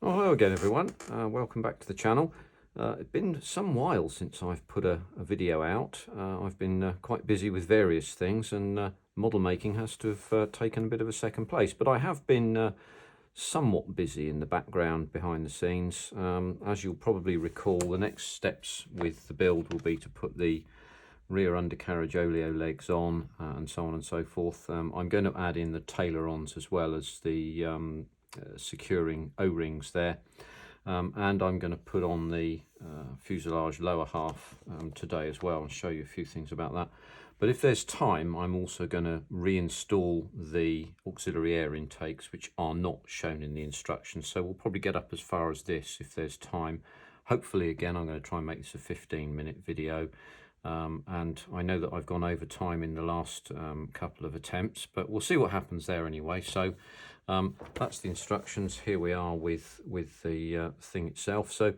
Oh, hello again everyone, welcome back to the channel. It's been some while since I've put a video out. I've been quite busy with various things, and model making has to have taken a bit of a second place, but I have been somewhat busy in the background behind the scenes. As you'll probably recall, the next steps with the build will be to put the rear undercarriage oleo legs on, and so on and so forth. I'm going to add in the taylorons as well as the securing O-rings there, and I'm going to put on the fuselage lower half today as well, and show you a few things about that. But if there's time, I'm also going to reinstall the auxiliary air intakes, which are not shown in the instructions, so we'll probably get up as far as this if there's time. Hopefully, again, I'm going to try and make this a 15-minute video. And I know that I've gone over time in the last couple of attempts, but we'll see what happens there anyway. So that's the instructions. Here we are with the thing itself. So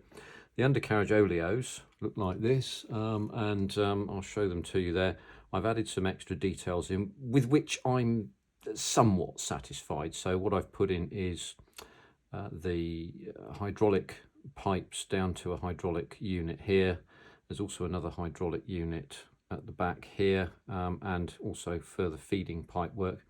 the undercarriage oleos look like this, and I'll show them to you there. I've added some extra details in with which I'm somewhat satisfied. So what I've put in is the hydraulic pipes down to a hydraulic unit here. There's also another hydraulic unit at the back here, and also further feeding pipe work.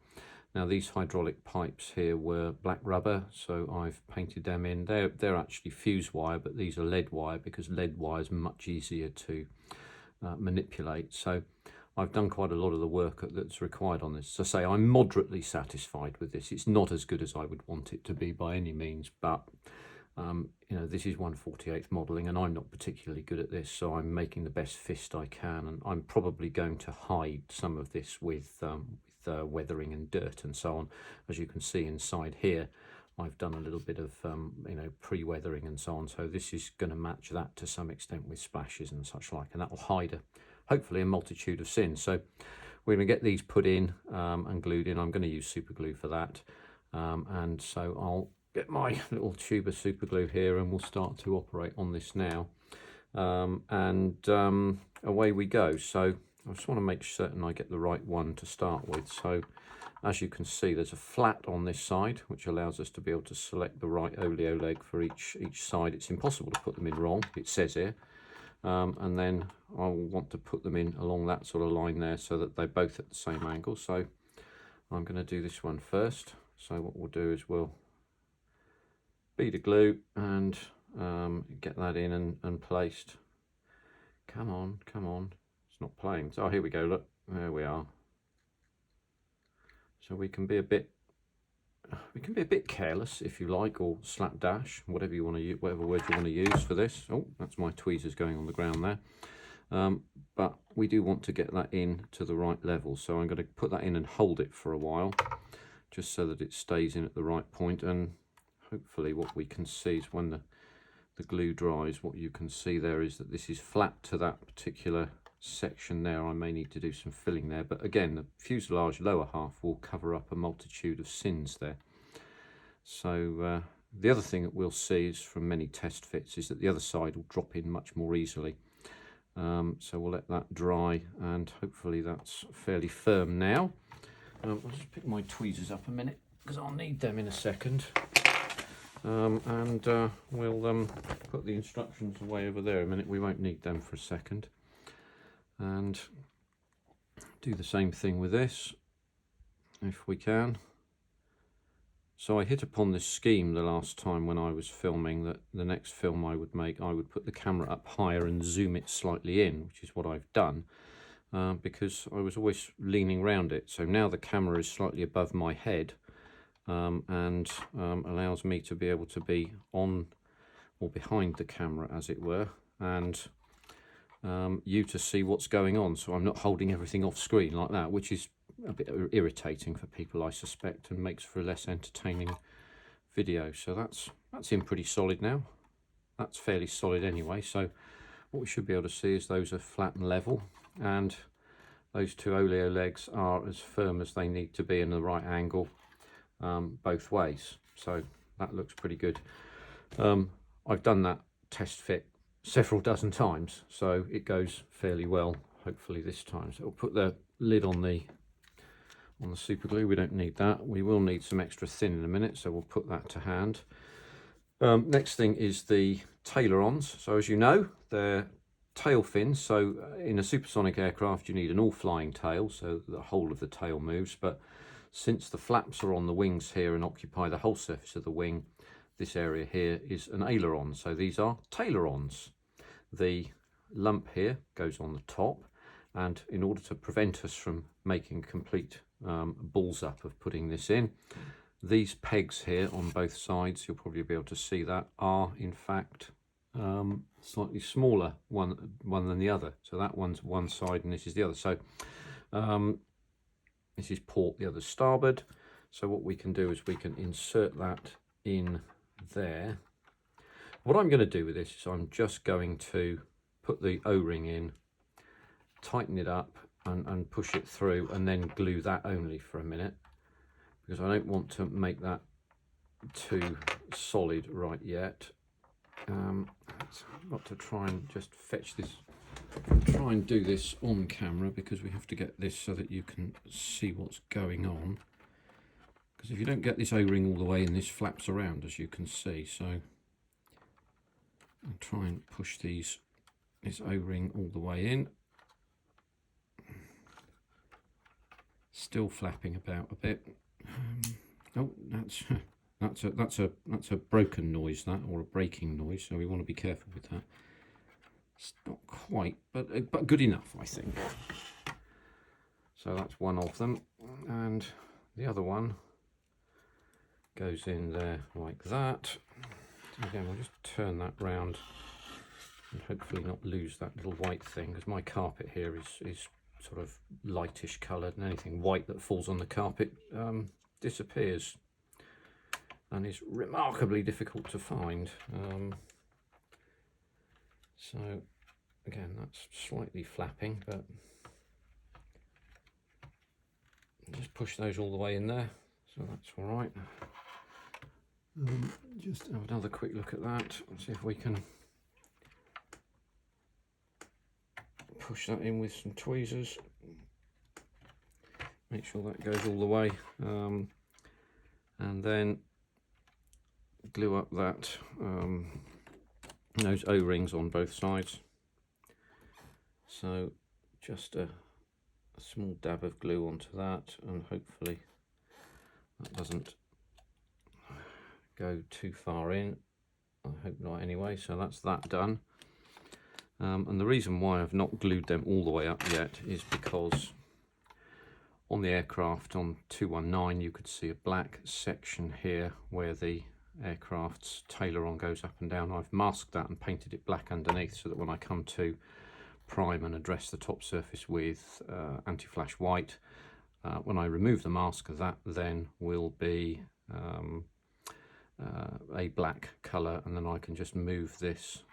Now these hydraulic pipes here were black rubber, so I've painted them in. They're actually fuse wire, but these are lead wire because lead wire is much easier to manipulate. So I've done quite a lot of the work that's required on this. So say I'm moderately satisfied with this. It's not as good as I would want it to be by any means, but you know, this is 1/48th modelling, and I'm not particularly good at this, so I'm making the best fist I can, and I'm probably going to hide some of this with weathering and dirt and so on. As you can see inside here, I've done a little bit of you know, pre-weathering and so on, so this is going to match that to some extent with splashes and such like, and that will hide hopefully a multitude of sins. So we're going to get these put in and glued in. I'm going to use super glue for that, and so I'll get my little tube of super glue here, and we'll start to operate on this now, and away we go. So I just want to make certain I get the right one to start with. So as you can see, there's a flat on this side which allows us to be able to select the right oleo leg for each side. It's impossible to put them in wrong, it says here, and then I'll want to put them in along that sort of line there so that they're both at the same angle. So I'm going to do this one first. So what we'll do is we'll bead of glue and get that in and placed. Come on, it's not playing. So here we go, look, there we are. So we can be a bit careless if you like, or slapdash, whatever you want to use, whatever word you want to use for this. Oh, that's my tweezers going on the ground there. But we do want to get that in to the right level, so I'm going to put that in and hold it for a while just so that it stays in at the right point. And hopefully what we can see is when the glue dries, what you can see there is that this is flat to that particular section there. I may need to do some filling there, but again, the fuselage lower half will cover up a multitude of sins there. So the other thing that we'll see is from many test fits is that the other side will drop in much more easily. So we'll let that dry, and hopefully that's fairly firm now. I'll just pick my tweezers up a minute because I'll need them in a second. And we'll put the instructions away over there a minute. We won't need them for a second. And do the same thing with this if we can. So I hit upon this scheme the last time when I was filming, that the next film I would make, I would put the camera up higher and zoom it slightly in, which is what I've done, because I was always leaning round it. So now the camera is slightly above my head, and allows me to be able to be on or behind the camera, as it were, and you to see what's going on. So I'm not holding everything off screen like that, which is a bit irritating for people, I suspect, and makes for a less entertaining video. So that's in pretty solid now. That's fairly solid anyway. So what we should be able to see is those are flat and level, and those two oleo legs are as firm as they need to be in the right angle, both ways. So that looks pretty good. I've done that test fit several dozen times, so it goes fairly well, hopefully this time. So we'll put the lid on the super glue. We don't need that. We will need some extra thin in a minute, so we'll put that to hand. Next thing is the taylorons. So as you know, they're tail fins. So in a supersonic aircraft, you need an all-flying tail, so the whole of the tail moves. But since the flaps are on the wings here and occupy the whole surface of the wing, this area here is an aileron. So these are taylorons. The lump here goes on the top, and in order to prevent us from making complete balls up of putting this in, these pegs here on both sides, you'll probably be able to see that, are in fact slightly smaller one than the other. So that one's one side and this is the other. So this is port, the other starboard. So what we can do is we can insert that in there. What I'm going to do with this is I'm just going to put the O-ring in, tighten it up and push it through, and then glue that only for a minute, because I don't want to make that too solid right yet. I've got to try and just fetch this, try and do this on camera, because we have to get this so that you can see what's going on. Because if you don't get this O-ring all the way in, this flaps around, as you can see. So I'll try and push this O-ring all the way in. Still flapping about a bit. Oh, that's a broken noise, that, or a breaking noise. So we want to be careful with that. It's not quite, but good enough, I think. So that's one of them, and the other one goes in there like that. Again, we'll just turn that round and hopefully not lose that little white thing, because my carpet here is sort of lightish coloured, and anything white that falls on the carpet disappears and is remarkably difficult to find. So again, that's slightly flapping, but just push those all the way in there, so that's all right. Just have another quick look at that and see if we can push that in with some tweezers. Make sure that goes all the way, and then glue up that those O-rings on both sides. So just a small dab of glue onto that, and hopefully that doesn't go too far in. I hope not anyway. So that's that done. And the reason why I've not glued them all the way up yet is because on the aircraft on 219 you could see a black section here where the aircraft's tailoron goes up and down. I've masked that and painted it black underneath, so that when I come to prime and address the top surface with anti-flash white, when I remove the mask, that then will be a black colour, and then I can just move this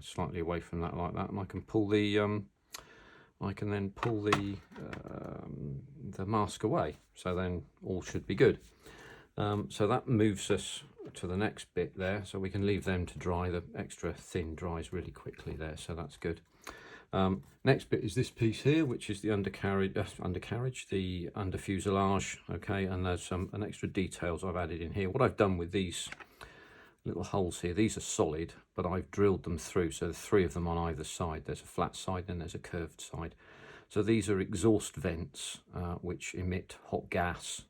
slightly away from that like that, and I can pull the I can then pull the mask away, so then all should be good. So that moves us to the next bit there, so we can leave them to dry. The extra thin dries really quickly there, so that's good. Next bit is this piece here, which is the undercarriage, the under fuselage. Okay, and there's an extra details I've added in here. What I've done with these little holes here, these are solid, but I've drilled them through, so there's 3 of them on either side. There's a flat side and there's a curved side. So these are exhaust vents which emit hot gas.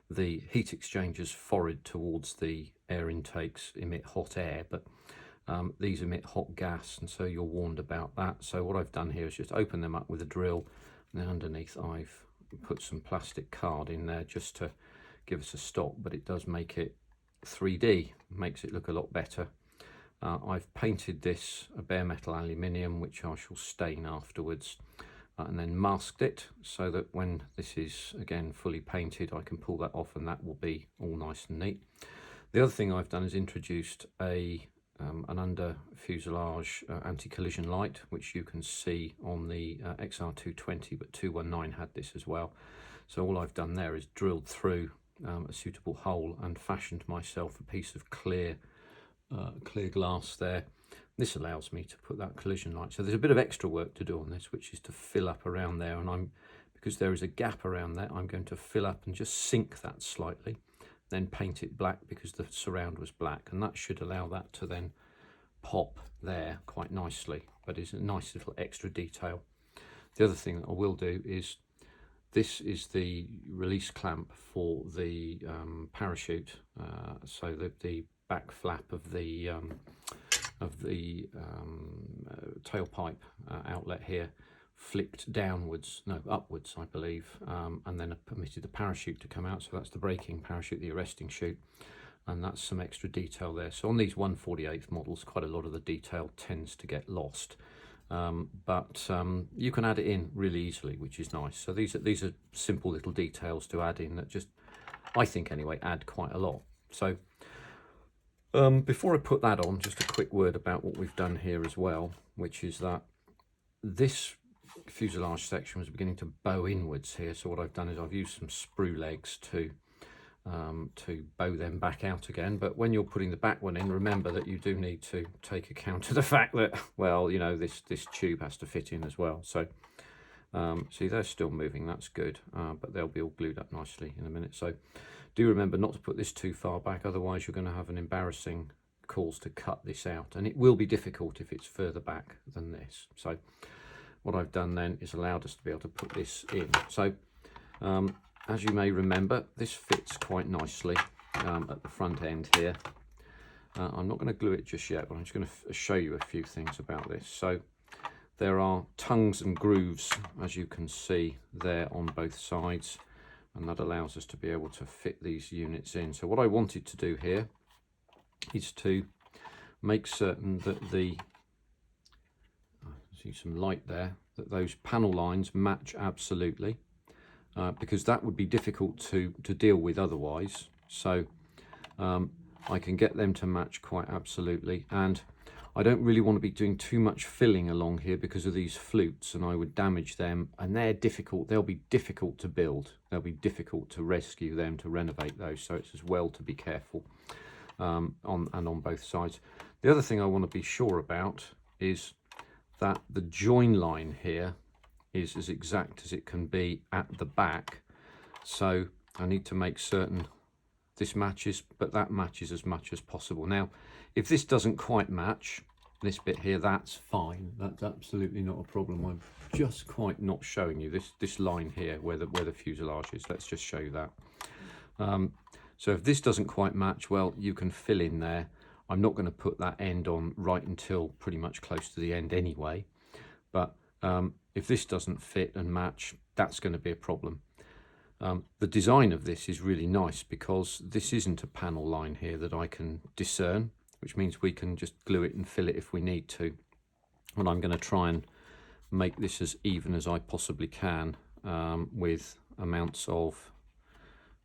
The heat exchangers forward towards the air intakes emit hot air, but these emit hot gas, and so you're warned about that. So what I've done here is just open them up with a drill, and then underneath I've put some plastic card in there just to give us a stop, but it does make it 3D, makes it look a lot better. I've painted this a bare metal aluminium, which I shall stain afterwards, and then masked it so that when this is again fully painted I can pull that off, and that will be all nice and neat. The other thing I've done is introduced an under fuselage anti-collision light, which you can see on the XR220, but 219 had this as well. So all I've done there is drilled through a suitable hole and fashioned myself a piece of clear glass there. This allows me to put that collision light. So there's a bit of extra work to do on this, which is to fill up around there, and because there is a gap around there, I'm going to fill up and just sink that slightly. then paint it black because the surround was black, and that should allow that to then pop there quite nicely, but it's a nice little extra detail. The other thing that I will do is, this is the release clamp for the parachute, so that the back flap of the tailpipe outlet here flipped downwards, no, upwards, I believe, and then permitted the parachute to come out. So that's the braking parachute, the arresting chute, and that's some extra detail there. So on these 1/48 models, quite a lot of the detail tends to get lost, but you can add it in really easily, which is nice. So these are simple little details to add in that just, I think anyway, add quite a lot. So before I put that on, just a quick word about what we've done here as well, which is that this fuselage section was beginning to bow inwards here. So what I've done is I've used some sprue legs to bow them back out again. But when you're putting the back one in, remember that you do need to take account of the fact that, well, you know, this tube has to fit in as well. So see, they're still moving, that's good, but they'll be all glued up nicely in a minute. So do remember not to put this too far back, otherwise you're going to have an embarrassing cause to cut this out, and it will be difficult if it's further back than this. So what I've done then is allowed us to be able to put this in. So as you may remember, this fits quite nicely at the front end here. I'm not going to glue it just yet, but I'm just going to show you a few things about this. So there are tongues and grooves, as you can see there, on both sides, and that allows us to be able to fit these units in. So what I wanted to do here is to make certain that see some light there, that those panel lines match absolutely, because that would be difficult to deal with otherwise. So I can get them to match quite absolutely, and I don't really want to be doing too much filling along here because of these flutes, and I would damage them, and they're difficult. They'll be difficult to build. They'll be difficult to rescue them, to renovate those. So it's as well to be careful on both sides. The other thing I want to be sure about is that the join line here is as exact as it can be at the back. So I need to make certain this matches, but that matches as much as possible. Now, if this doesn't quite match, this bit here, that's fine. That's absolutely not a problem. I'm just quite not showing you this line here where the fuselage is. Let's just show you that. So if this doesn't quite match, well, you can fill in there. I'm not going to put that end on right until pretty much close to the end anyway. But if this doesn't fit and match, that's going to be a problem. The design of this is really nice because this isn't a panel line here that I can discern, which means we can just glue it and fill it if we need to. And I'm going to try and make this as even as I possibly can, with amounts of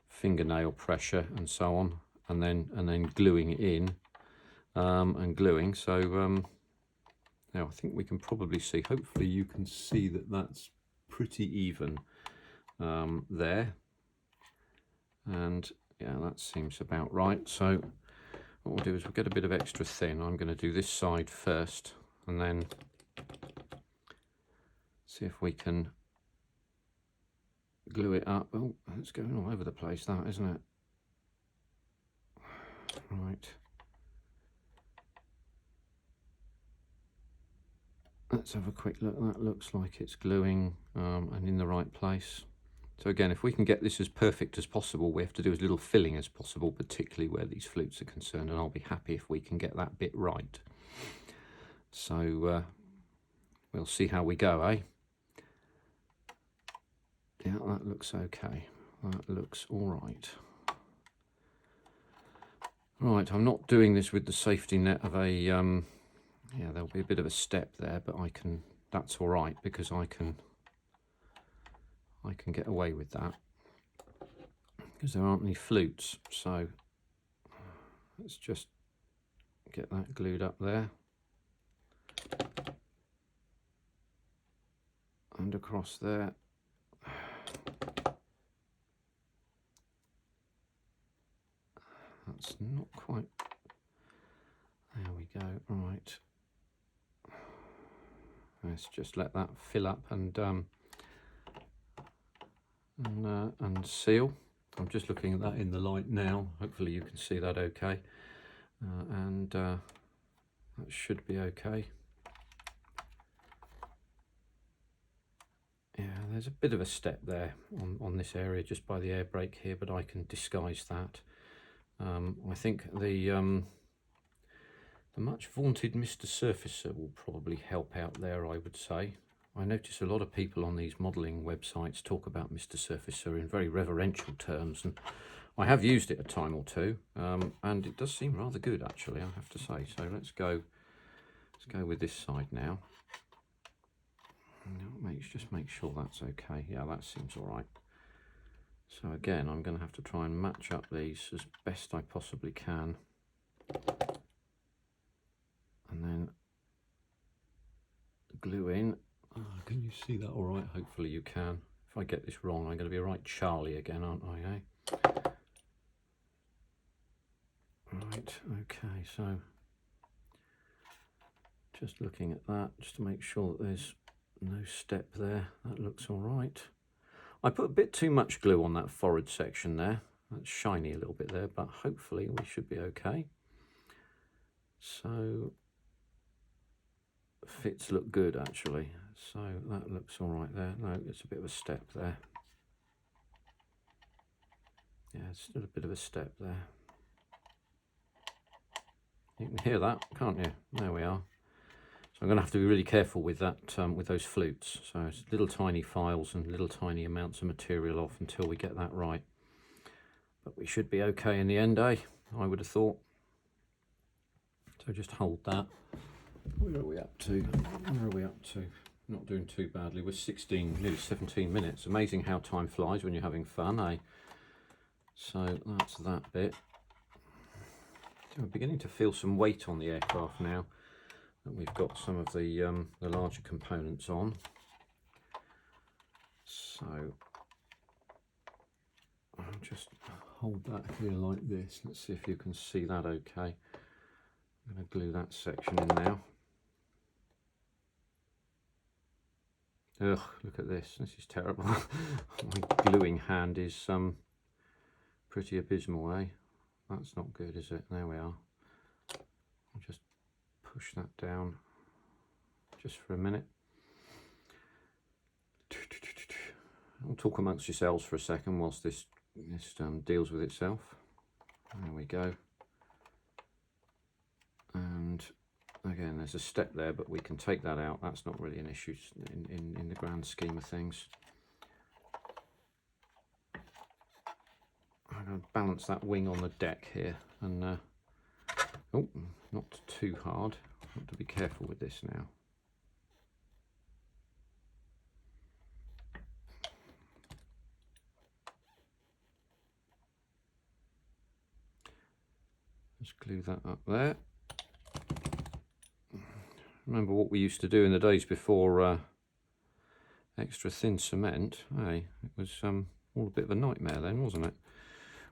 fingernail pressure and so on, and then gluing it in and gluing. So now I think we can probably see, hopefully you can see that that's pretty even there, and yeah, that seems about right. So what we'll do is we'll get a bit of extra thin. I'm going to do this side first and then see if we can glue it up. Oh, it's going all over the place, that, isn't it? Right, let's have a quick look. That looks like it's gluing and in the right place. So again, if we can get this as perfect as possible, we have to do as little filling as possible, particularly where these flutes are concerned, and I'll be happy if we can get that bit right. So we'll see how we go, eh? Yeah, that looks okay. That looks all right. Right, I'm not doing this with the safety net of a, yeah, there'll be a bit of a step there, but I can, that's all right, because I can get away with that because there aren't any flutes. So let's just get that glued up there and across there. That's not quite, there we go. Right, let's just let that fill up and seal. I'm just looking at that in the light now. Hopefully you can see that okay. And that should be okay. Yeah, there's a bit of a step there on this area just by the air brake here, but I can disguise that. I think the much vaunted Mr. Surfacer will probably help out there, I would say. I notice a lot of people on these modelling websites talk about Mr. Surfacer in very reverential terms, and I have used it a time or two, and it does seem rather good actually, I have to say. So let's go with this side now. Just make sure that's okay. Yeah, that seems all right. So again, I'm going to have to try and match up these as best I possibly can. And then glue in. Oh, can you see that all right? Hopefully you can. If I get this wrong, I'm going to be a right Charlie again, aren't I, eh? Right, okay, so just looking at that, just to make sure that there's no step there. That looks all right. I put a bit too much glue on that forward section there. That's shiny a little bit there, but hopefully we should be okay. So fits look good actually. So that looks all right there. No, it's a bit of a step there. Yeah, it's still a bit of a step there. You can hear that, can't you? There we are. So I'm going to have to be really careful with that, with those flutes. So it's little tiny files and little tiny amounts of material off until we get that right. But we should be okay in the end, eh? I would have thought. So just hold that. Where are we up to? Where are we up to? Not doing too badly. We're 16, nearly 17 minutes. Amazing how time flies when you're having fun, eh? So that's that bit. So we're beginning to feel some weight on the aircraft now. And we've got some of the larger components on. So I'll just hold that here like this. Let's see if you can see that okay. I'm going to glue that section in now. Ugh, look at this. This is terrible. My gluing hand is pretty abysmal, eh? That's not good, is it? There we are. I'll just push that down just for a minute. I'll talk amongst yourselves for a second whilst this deals with itself. There we go. And again, there's a step there, but we can take that out. That's not really an issue in the grand scheme of things. I'm going to balance that wing on the deck here, and oh, not too hard. I have to be careful with this now. Just glue that up there. Remember what we used to do in the days before extra thin cement? Hey, it was all a bit of a nightmare then, wasn't it?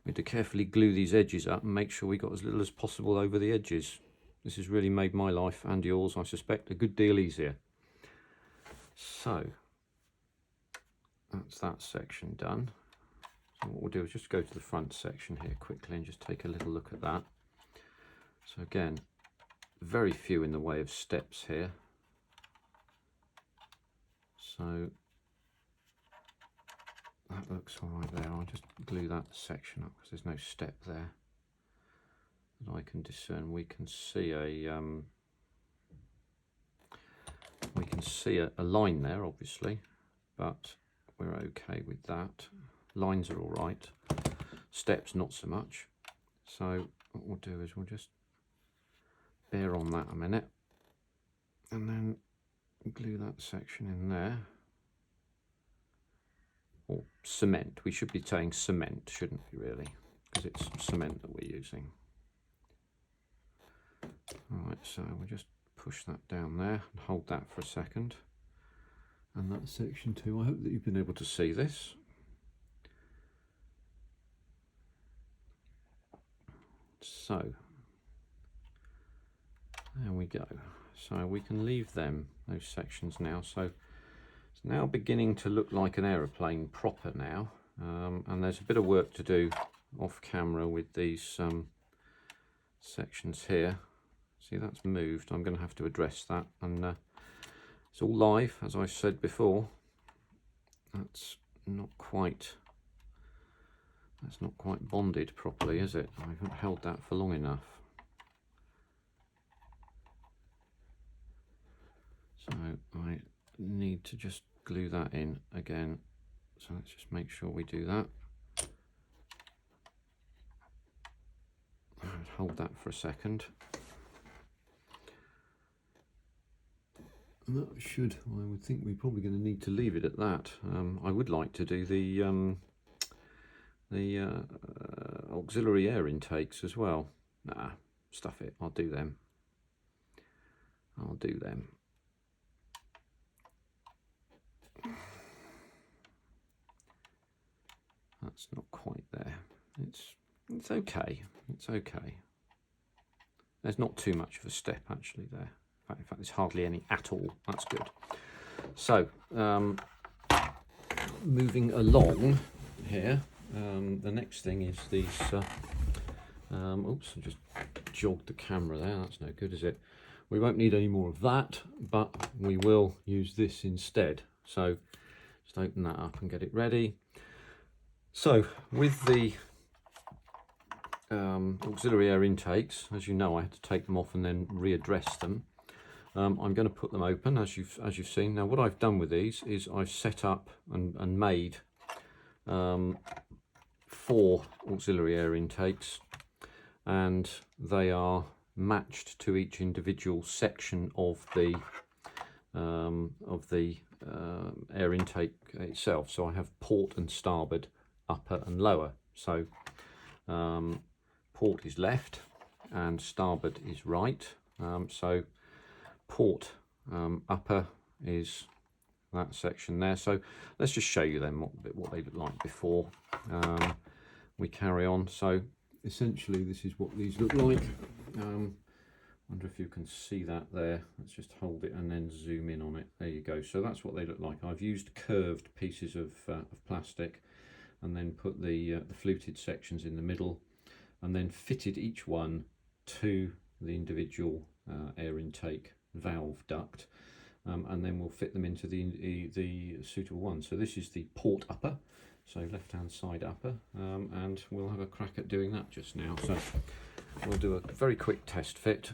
We had to carefully glue these edges up and make sure we got as little as possible over the edges. This has really made my life and yours, I suspect, a good deal easier. So that's that section done. So what we'll do is just go to the front section here quickly and just take a little look at that. So again, very few in the way of steps here. So that looks all right there. I'll just glue that section up because there's no step there that I can discern. We can see a line there, obviously, but we're okay with that. Lines are all right. Steps not so much. So what we'll do is we'll just bear on that a minute and then glue that section in there. Or cement. We should be saying cement, shouldn't we, really? Because it's cement that we're using. Alright, so we'll just push that down there and hold that for a second. And that's section 2. I hope that you've been able to see this. So there we go. So we can leave those sections now. So it's now beginning to look like an aeroplane proper now. and there's a bit of work to do off camera with these sections here. See, that's moved. I'm going to have to address that, and it's all live, as I said before. That's not quite bonded properly, is it? I haven't held that for long enough. So I need to just glue that in again. So let's just make sure we do that. Hold that for a second. And that should, I would think we're probably going to need to leave it at that. I would like to do the auxiliary air intakes as well. Nah, stuff it, I'll do them. That's not quite there. It's okay. It's okay. There's not too much of a step actually there. In fact, there's hardly any at all. That's good. So, moving along here, the next thing is these. Oops, I just jogged the camera there. That's no good, is it? We won't need any more of that, but we will use this instead. So, just open that up and get it ready. So, with the auxiliary air intakes, as you know, I had to take them off and then readdress them. I'm going to put them open, as you've seen. Now, what I've done with these is I've set up and made 4 auxiliary air intakes, and they are matched to each individual section of the air intake itself. So I have port and starboard, upper and lower. So port is left and starboard is right. So port upper is that section there. So let's just show you them what they look like before we carry on. So essentially this is what these look like. Wonder if you can see that there. Let's just hold it and then zoom in on it. There you go. So that's what they look like. I've used curved pieces of plastic and then put the fluted sections in the middle, and then fitted each one to the individual air intake valve duct, and then we'll fit them into the suitable one. So this is the port upper, so left hand side upper, and we'll have a crack at doing that just now. So we'll do a very quick test fit,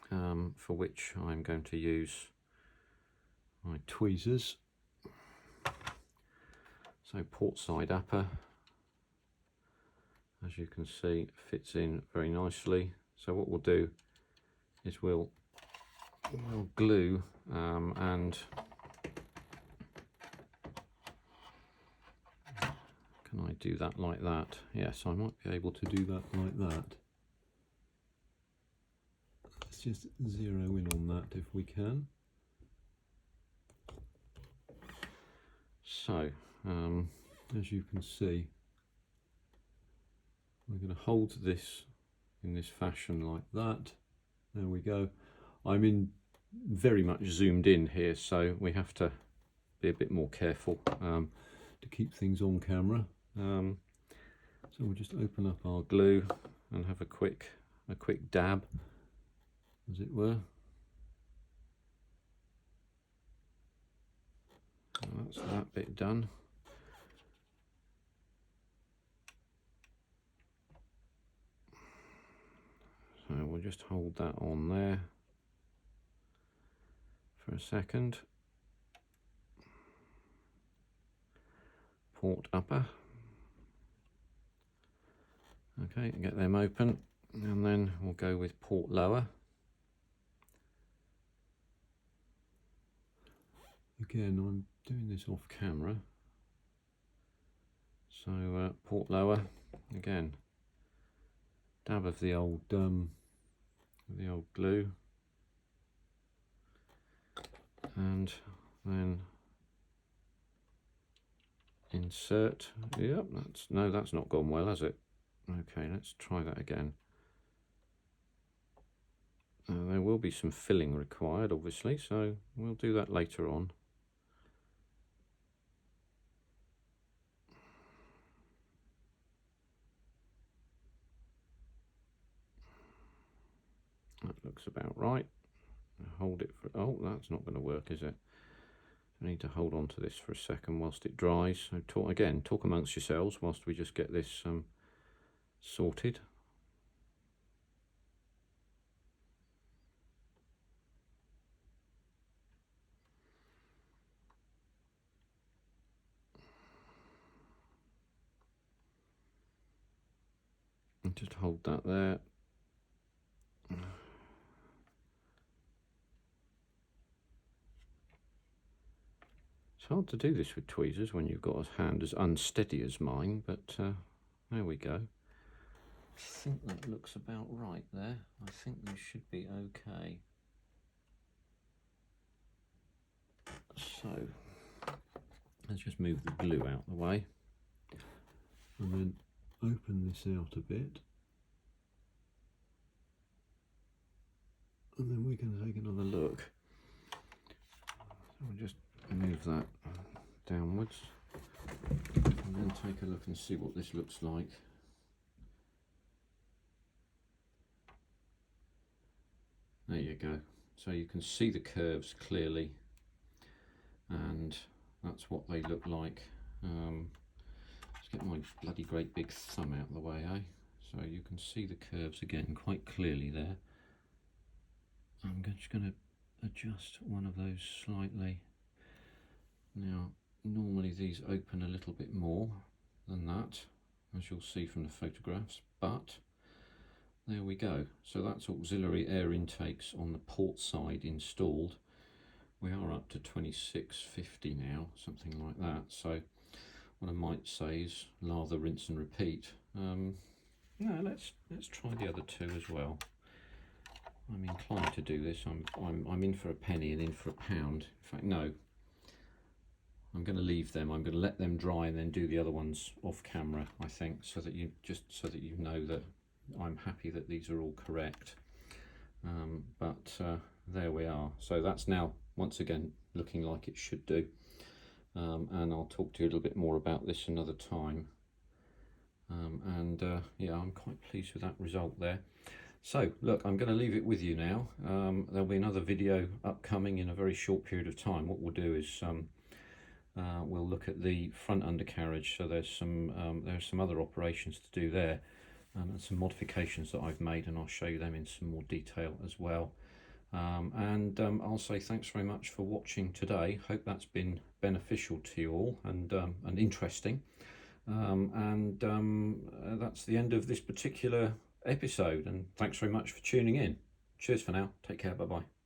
for which I'm going to use my tweezers. So port side upper, as you can see, fits in very nicely. So what we'll do is we'll glue and can I do that like that? Yes, I might be able to do that like that. Let's just zero in on that if we can. So as you can see, we're going to hold this in this fashion like that. There we go. I'm in very much zoomed in here, so we have to be a bit more careful to keep things on camera. So we'll just open up our glue and have a quick dab, as it were. So that's that bit done. So we'll just hold that on there for a second. Port upper. Okay, get them open, and then we'll go with port lower. Again, I'm doing this off camera. So port lower, again, dab of the old glue, and then insert. Yep, that's not gone well, has it? Okay, let's try that again. There will be some filling required, obviously, so we'll do that later on. looks about right. Hold it for, oh, that's not going to work, is it? I need to hold on to this for a second whilst it dries. So talk amongst yourselves whilst we just get this sorted. And just hold that there. It's hard to do this with tweezers when you've got a hand as unsteady as mine, but there we go. I think that looks about right there. I think we should be okay. So let's just move the glue out the way and then open this out a bit, and then we can take another look. So we'll just move that downwards and then take a look and see what this looks like. There you go. So you can see the curves clearly, and that's what they look like. Let's get my bloody great big thumb out of the way, eh? So you can see the curves again quite clearly there. I'm just going to adjust one of those slightly. Now, normally these open a little bit more than that, as you'll see from the photographs, but there we go. So that's auxiliary air intakes on the port side installed. We are up to 2650 now, something like that. So what I might say is lather, rinse and repeat. No, let's try the other two as well. I'm inclined to do this. I'm in for a penny and in for a pound. In fact, no. I'm going to leave them. I'm going to let them dry and then do the other ones off camera, I think, so that you know that I'm happy that these are all correct. There we are. So that's now once again looking like it should do. And I'll talk to you a little bit more about this another time. Yeah, I'm quite pleased with that result there. So look, I'm going to leave it with you now. There'll be another video upcoming in a very short period of time. What we'll do is we'll look at the front undercarriage. So there's some other operations to do there, and some modifications that I've made, and I'll show you them in some more detail as well. I'll say thanks very much for watching today. Hope that's been beneficial to you all and interesting. That's the end of this particular episode, and thanks very much for tuning in. Cheers for now. Take care. Bye bye.